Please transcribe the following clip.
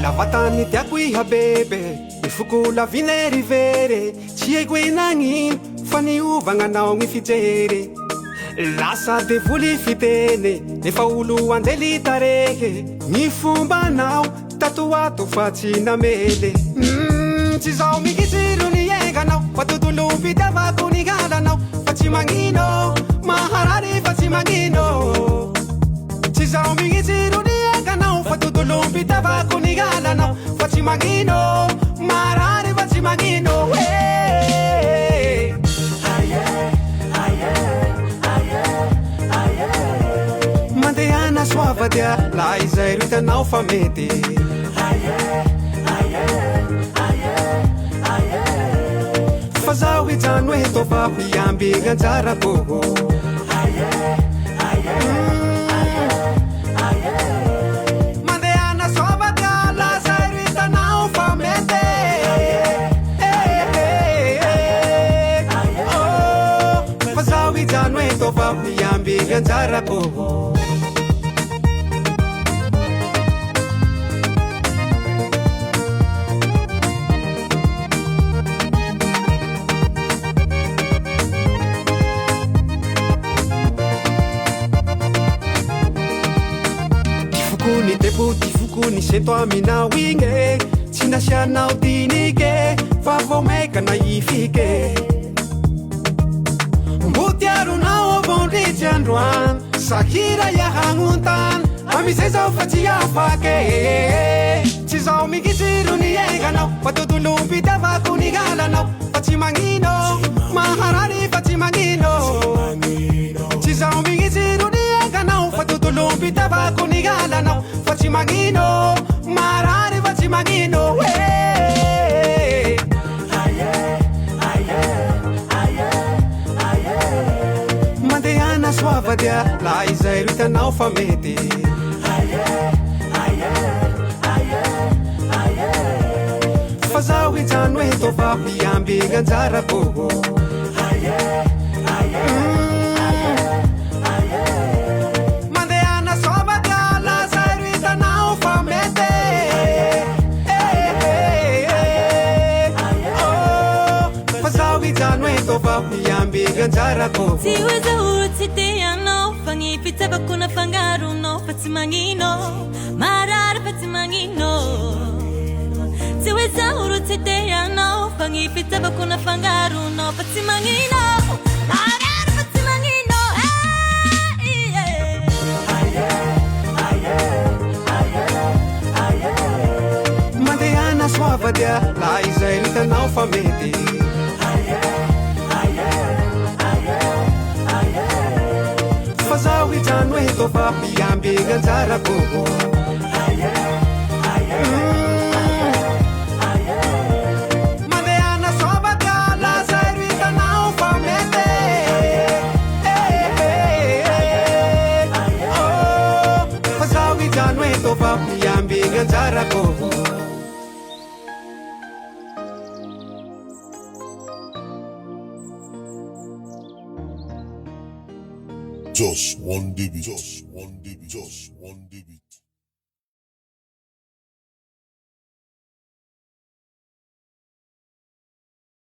Lavatany tiako iha bebe mifoko lavine rivere tsy haiko hoe nagnino fa niovanganao gny fijery lasa devoly fiteny nefa olo andely tarehy ny fombanao tatoato fa tsy namely tsy zao mikitsiro ny enganao fa tontolo mpitiavako ny galanao fa tsy magnino maharary fa tsy magnino tsy zao mikitsiro ny enganao fa tontolo mpitiavako ny galanao fa tsy magnino maharary fa tsy magnino mandehana soava dia la izay ro hitanao fa mety fa zaho hijano hoe tova hiamby gn'anjarako mandehana soava dia la izay ro hitanao fa mety fa zaho hijano hoe tova hiamby gn'anjarako Ni tepo tifuku ni sento amina winge Sina sianao tinike Favo meka na ifike Mbutiaru na obondi jandwan Sakira ya hanguntan Amiseza ufati ya fake Chizao mikisiru ni enganao Patutulu mpita vaku ni galanao Fati mangino Maharari fati mangino Chizao mikisiru ni enganao Patutulu mpita vaku ni galanao Fati mangino Maharari fati mangino Mandehana suava dia La izay ro hitanao fa mety fa zaho hijano hoe tova hiamby gn'anjarako mandehana soava dia la izay ro hitanao fa mety fa zaho hijano hoe tova hiamby gn'anjarako siweza utianao fangi fitavako na fangaronao fa tsy magnino marary fa tsy magnino siweza utianao fangi fitavako na fangaronao fa tsy magnino marary fa tsy magnino mandehana soava dia la izay ro hitanao fa mety fa zaho hijano hoe tova hiamby gn'anjarako mandehana soava dia la izay ro hitanao fa mety fa zaho hijano hoe tova hiamby gn'anjarako Just one DB, just one DB, just one DB.